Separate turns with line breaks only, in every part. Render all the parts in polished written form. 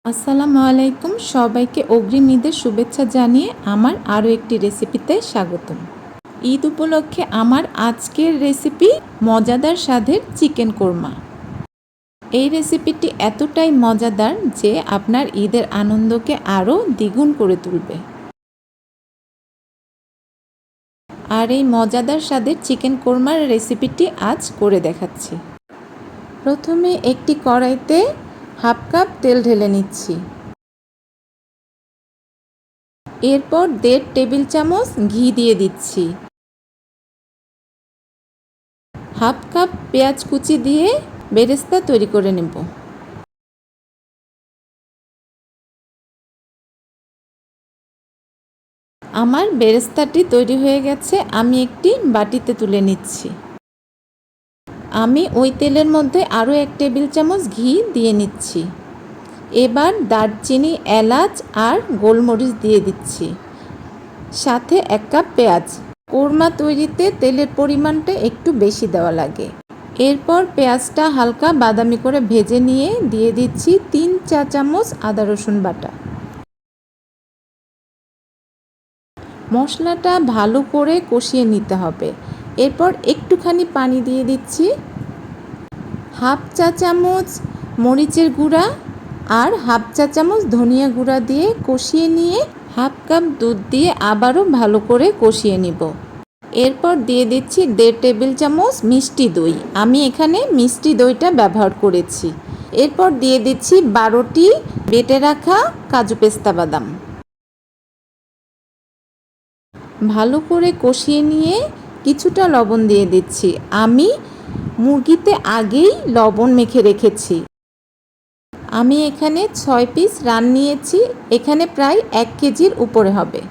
আসসালামু আলাইকুম, সবাইকে অগ্রিম ঈদের শুভেচ্ছা জানিয়ে আমার আরও একটি রেসিপিতে স্বাগতম। ঈদ উপলক্ষে আমার আজকের রেসিপি মজাদার স্বাদের চিকেন কোরমা। এই রেসিপিটি এতটাই মজাদার যে আপনার ঈদের আনন্দকে আরও দ্বিগুণ করে তুলবে। আর এই মজাদার স্বাদের চিকেন কোরমার রেসিপিটি আজ করে দেখাচ্ছি। প্রথমে একটি কড়াইতে হাফ কাপ তেল ঢেলে নিচ্ছি। এরপর 1.5 টেবিল চামচ ঘি দিয়ে দিচ্ছি। হাফ কাপ পেঁয়াজ কুচি দিয়ে বেরেস্তা তৈরি করে নেব। আমার বেরেস্তাটি তৈরি হয়ে গেছে, আমি একটি বাটিতে তুলে নিচ্ছি। আমি ওই তেলের মধ্যে আরও 1 টেবিল চামচ ঘি দিয়ে নিচ্ছি। এবার দারচিনি, এলাচ আর গোলমরিচ দিয়ে দিচ্ছি, সাথে 1 কাপ পেঁয়াজ। কোরমা তৈরিতে তেলের পরিমাণটা একটু বেশি দেওয়া লাগে। এরপর পেঁয়াজটা হালকা বাদামি করে ভেজে নিয়ে দিয়ে দিচ্ছি 3 চা চামচ আদা রসুন বাটা। মশলাটা ভালো করে কষিয়ে নিতে হবে। এরপর একটুখানি পানি দিয়ে দিচ্ছি। হাফ চা চামচ মরিচের গুঁড়া আর হাফ চা চামচ ধনিয়া গুঁড়া দিয়ে কষিয়ে নিয়ে হাফ কাপ দুধ দিয়ে আবারও ভালো করে কষিয়ে নিব। এরপর দিয়ে দিচ্ছি 1.5 টেবিল চামচ মিষ্টি দই। আমি এখানে মিষ্টি দইটা ব্যবহার করেছি। এরপর দিয়ে দিচ্ছি 12টি বেটে রাখা কাজু পেস্তা বাদাম। ভালো করে কষিয়ে নিয়ে কিছুটা লবণ দিয়ে দিচ্ছি। আমি মুরগিতে আগেই লবণ মেখে রেখেছি। আমি এখানে 6 পিস রান নিয়েছি, এখানে প্রায় 1 কেজির উপরে হবে।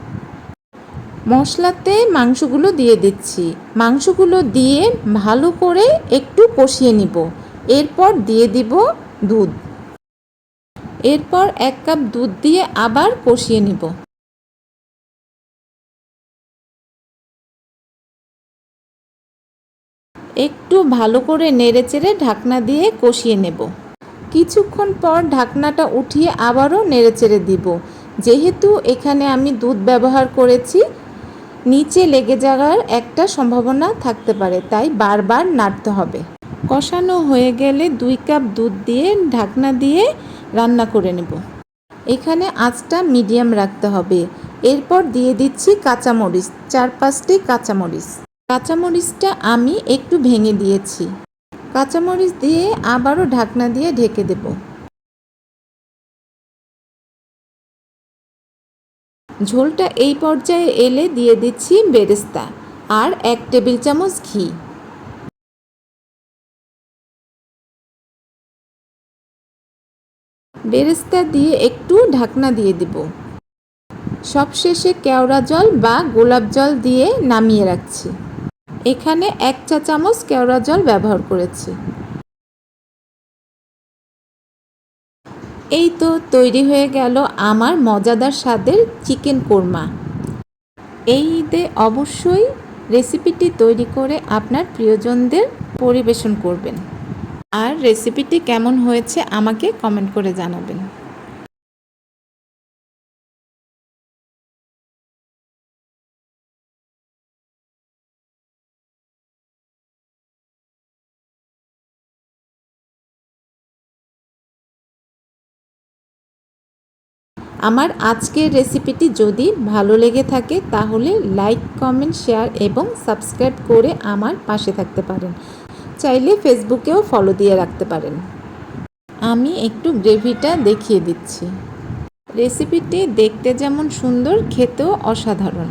মশলাতে মাংসগুলো দিয়ে দিচ্ছি। মাংসগুলো দিয়ে ভালো করে একটু কষিয়ে নিব। এরপর দিয়ে দিব দুধ। এরপর 1 কাপ দুধ দিয়ে আবার কষিয়ে নিব। একটু ভালো করে নেড়েচেড়ে ঢাকনা দিয়ে কষিয়ে নেব। কিছুক্ষণ পর ঢাকনাটা উঠিয়ে আবারও নেড়েচেড়ে দিব। যেহেতু এখানে আমি দুধ ব্যবহার করেছি, নিচে লেগে যাওয়ার একটা সম্ভাবনা থাকতে পারে, তাই বারবার নাড়তে হবে। কষানো হয়ে গেলে 2 কাপ দুধ দিয়ে ঢাকনা দিয়ে রান্না করে নেব। এখানে আঁচটা মিডিয়াম রাখতে হবে। এরপর দিয়ে দিচ্ছি কাঁচামরিচ, 4-5টি কাঁচামরিচ। কাঁচামরিচটা আমি একটু ভেঙে দিয়েছি। কাঁচামরিচ দিয়ে আবারও ঢাকনা দিয়ে ঢেকে দেব। ঝোলটা এই পর্যায়ে এলে দিয়ে দিচ্ছি বেরেস্তা আর 1 টেবিল চামচ ঘি। বেরেস্তা দিয়ে একটু ঢাকনা দিয়ে দেব। সবশেষে কেওড়া জল বা গোলাপ জল দিয়ে নামিয়ে রাখছি। এখানে 1 চা চামচ কেওড়া জল ব্যবহার করেছি। এই তো তৈরি হয়ে গেল আমার মজাদার স্বাদের চিকেন কোরমা। এই ঈদে অবশ্যই রেসিপিটি তৈরি করে আপনার প্রিয়জনদের পরিবেশন করবেন। আর রেসিপিটি কেমন হয়েছে আমাকে কমেন্ট করে জানাবেন। আমার আজকের রেসিপিটি যদি ভালো লেগে থাকে তাহলে লাইক, কমেন্ট, শেয়ার এবং সাবস্ক্রাইব করে আমার পাশে থাকতে পারেন। চাইলে ফেসবুকেও ফলো দিয়ে রাখতে পারেন। আমি একটু গ্রেভিটা দেখিয়ে দিচ্ছি। রেসিপিটি দেখতে যেমন সুন্দর, খেতেও অসাধারণ।